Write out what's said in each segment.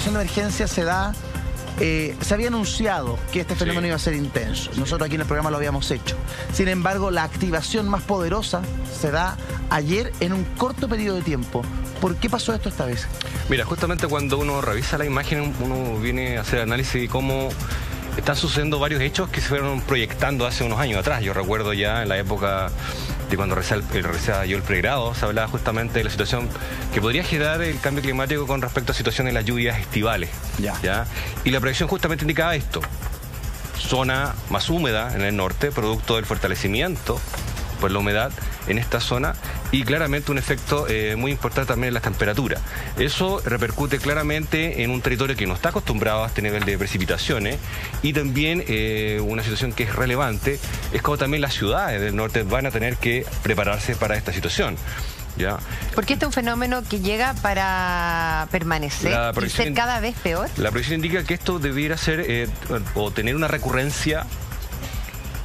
situación de emergencia se da... se había anunciado que este fenómeno iba a ser intenso. Nosotros aquí en el programa lo habíamos hecho. Sin embargo, la activación más poderosa se da ayer en un corto periodo de tiempo. ¿Por qué pasó esto esta vez? Mira, justamente cuando uno revisa la imagen, uno viene a hacer análisis de cómo están sucediendo varios hechos que se fueron proyectando hace unos años atrás. Yo recuerdo ya en la época de cuando realizaba yo el pregrado, se hablaba justamente de la situación que podría generar el cambio climático con respecto a situaciones de las lluvias estivales. ¿Ya? Y la proyección justamente indicaba esto: zona más húmeda en el norte, producto del fortalecimiento por la humedad en esta zona, y claramente un efecto muy importante también en las temperaturas. Eso repercute claramente en un territorio que no está acostumbrado a este nivel de precipitaciones, y también una situación que es relevante es como también las ciudades del norte van a tener que prepararse para esta situación. ¿Ya? Porque este es un fenómeno que llega para permanecer y ser cada vez peor. La proyección indica que esto debiera ser o tener una recurrencia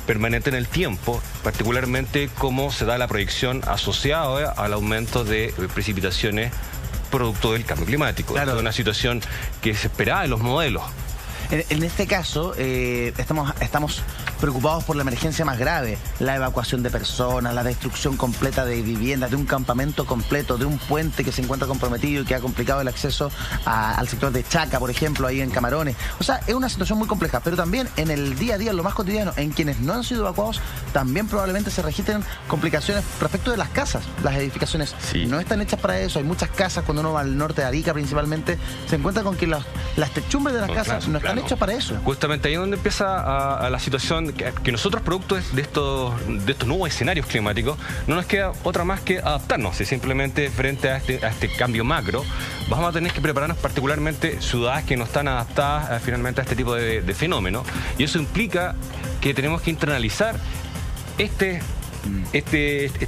permanente en el tiempo, particularmente cómo se da la proyección asociada al aumento de precipitaciones producto del cambio climático. Claro. Es una situación que se esperaba en los modelos. En este caso, estamos preocupados por la emergencia más grave, la evacuación de personas, la destrucción completa de viviendas, de un campamento completo, de un puente que se encuentra comprometido y que ha complicado el acceso al sector de Chaca, por ejemplo, ahí en Camarones. O sea, es una situación muy compleja, pero también en el día a día, en lo más cotidiano, en quienes no han sido evacuados, también probablemente se registren complicaciones respecto de las casas. Las edificaciones no están hechas para eso. Hay muchas casas, cuando uno va al norte de Arica principalmente, se encuentra con que las techumbres de las casas no están hechas para eso. Justamente ahí es donde empieza a la situación que nosotros, producto de estos nuevos escenarios climáticos, no nos queda otra más que adaptarnos. Y simplemente frente a este cambio macro, vamos a tener que prepararnos, particularmente ciudades que no están adaptadas finalmente a este tipo de fenómenos. Y eso implica que tenemos que internalizar este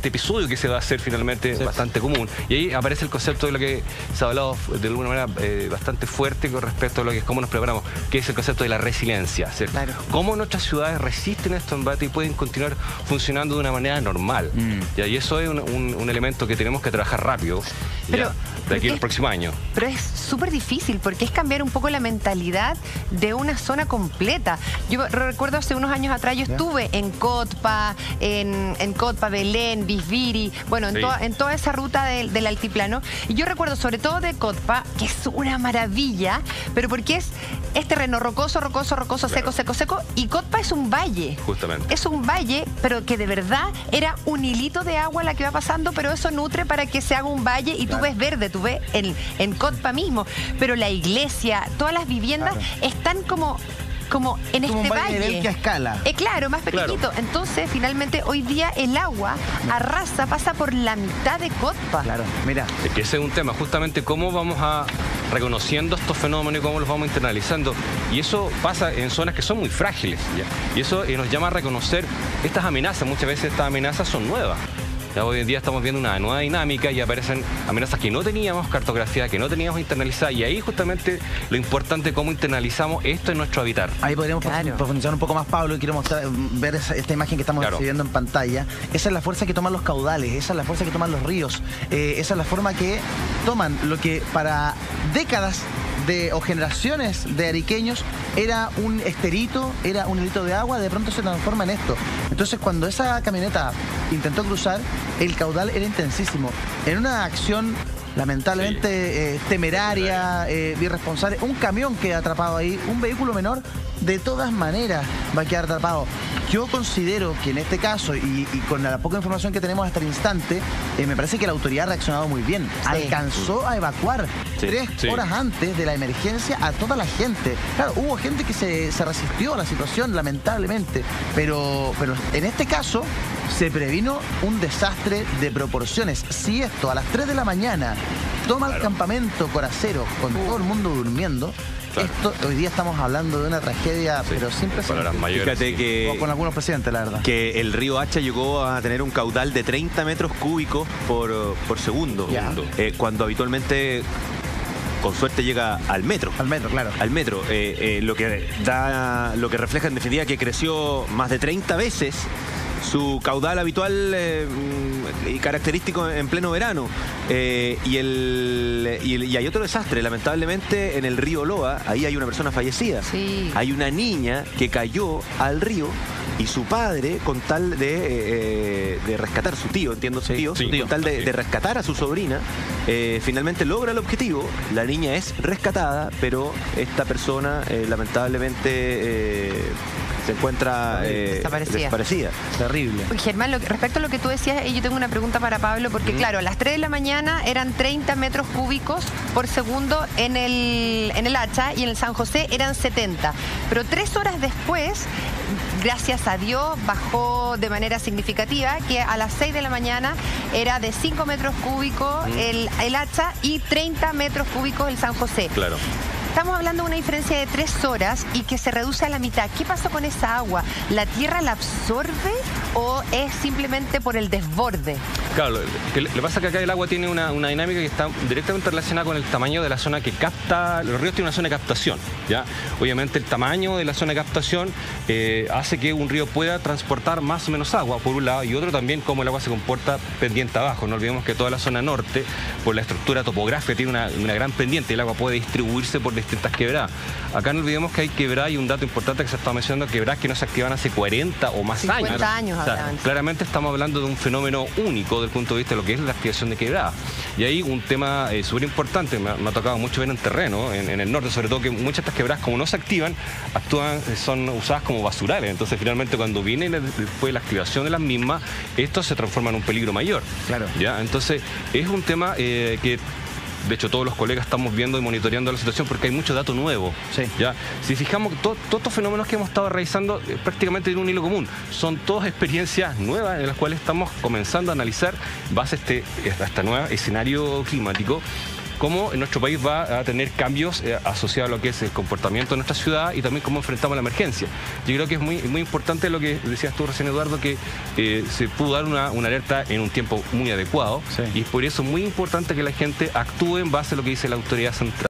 episodio que se va a hacer finalmente bastante común. Y ahí aparece el concepto de lo que se ha hablado de alguna manera bastante fuerte con respecto a lo que es cómo nos preparamos, que es el concepto de la resiliencia. Claro. Cómo nuestras ciudades resisten estos embates y pueden continuar funcionando de una manera normal. Y eso es un elemento que tenemos que trabajar rápido de aquí al próximo año. Pero es súper difícil porque es cambiar un poco la mentalidad de una zona completa. Yo recuerdo hace unos años atrás, yo estuve en Cotpa, en Cotpa, Belén, Bisbiri, bueno, en toda esa ruta del altiplano. Y yo recuerdo sobre todo de Cotpa, que es una maravilla, pero porque es terreno rocoso, seco, y Cotpa es un valle. Justamente. Es un valle, pero que de verdad era un hilito de agua la que va pasando, pero eso nutre para que se haga un valle y tú ves verde, tú ves en Cotpa mismo. Pero la iglesia, todas las viviendas están como en este valle. Que a escala. Claro, más pequeñito. Entonces, finalmente, hoy día el agua arrasa, pasa por la mitad de Cotpa. Claro, mira. Es que ese es un tema, justamente cómo vamos reconociendo estos fenómenos y cómo los vamos internalizando. Y eso pasa en zonas que son muy frágiles. Y eso nos llama a reconocer estas amenazas. Muchas veces estas amenazas son nuevas. Ya hoy en día estamos viendo una nueva dinámica y aparecen amenazas que no teníamos cartografiadas, que no teníamos internalizadas, y ahí justamente lo importante es cómo internalizamos esto en nuestro habitar. Ahí podríamos profundizar un poco más, Pablo, y quiero ver esta imagen que estamos viendo en pantalla. Esa es la fuerza que toman los caudales, esa es la fuerza que toman los ríos, esa es la forma que toman lo que para décadas o generaciones de ariqueños era un esterito, era un hilito de agua, de pronto se transforma en esto. Entonces, cuando esa camioneta intentó cruzar, el caudal era intensísimo. En una acción lamentablemente temeraria, irresponsable, un camión queda atrapado ahí, un vehículo menor de todas maneras va a quedar atrapado. Yo considero que en este caso, y con la poca información que tenemos hasta el instante, me parece que la autoridad ha reaccionado muy bien. Alcanzó a evacuar 3 horas antes de la emergencia a toda la gente. Claro, hubo gente que se resistió a la situación, lamentablemente, pero en este caso se previno un desastre de proporciones. Si esto a las 3 de la mañana toma el campamento Coracero con todo el mundo durmiendo, hoy día estamos hablando de una tragedia, pero siempre fíjate que con algunos presidentes, la verdad. Que el río Hacha llegó a tener un caudal de 30 metros cúbicos por segundo. Cuando habitualmente, con suerte, llega al metro. Al metro, claro. Al metro. Lo que refleja en definitiva que creció más de 30 veces su caudal habitual y característico en pleno verano. Y hay otro desastre, lamentablemente en el río Loa, ahí hay una persona fallecida. Sí. Hay una niña que cayó al río y su padre, con tal de rescatar, su tío, entiendo, su tío, con tal de rescatar a su sobrina, finalmente logra el objetivo. La niña es rescatada, pero esta persona lamentablemente se encuentra desaparecida. Terrible. Germán, respecto a lo que tú decías, yo tengo una pregunta para Pablo, porque claro, a las 3 de la mañana eran 30 metros cúbicos por segundo en el Hacha, y en el San José eran 70. Pero 3 horas después, gracias a Dios, bajó de manera significativa, que a las 6 de la mañana era de 5 metros cúbicos el Hacha y 30 metros cúbicos el San José. Claro. Estamos hablando de una diferencia de 3 horas y que se reduce a la mitad. ¿Qué pasó con esa agua? ¿La tierra la absorbe o es simplemente por el desborde? Claro, lo que pasa es que acá el agua tiene una dinámica que está directamente relacionada con el tamaño de la zona que capta. Los ríos tienen una zona de captación, ¿ya? Obviamente el tamaño de la zona de captación hace que un río pueda transportar más o menos agua, por un lado, y otro también cómo el agua se comporta pendiente abajo. No olvidemos que toda la zona norte, por la estructura topográfica, tiene una gran pendiente y el agua puede distribuirse por distintas quebradas. Acá no olvidemos que hay quebradas, y un dato importante que se está mencionando, quebradas que no se activan hace 40 o más 50 años. O sea, claramente estamos hablando de un fenómeno único desde el punto de vista de lo que es la activación de quebradas. Y ahí un tema súper importante, me ha tocado mucho ver en terreno, en el norte, sobre todo, que muchas de estas quebradas, como no se activan, son usadas como basurales. Entonces, finalmente, cuando viene después la activación de las mismas, esto se transforma en un peligro mayor. Claro. ¿Ya? Entonces, es un tema que... De hecho, todos los colegas estamos viendo y monitoreando la situación porque hay mucho dato nuevo. Sí. ¿Ya? Si fijamos, todos estos fenómenos que hemos estado realizando prácticamente tienen un hilo común. Son todas experiencias nuevas en las cuales estamos comenzando a analizar base a este nuevo escenario climático, cómo nuestro país va a tener cambios asociados a lo que es el comportamiento de nuestra ciudad y también cómo enfrentamos la emergencia. Yo creo que es muy importante lo que decías tú recién, Eduardo, que se pudo dar una alerta en un tiempo muy adecuado, y por eso es muy importante que la gente actúe en base a lo que dice la autoridad central.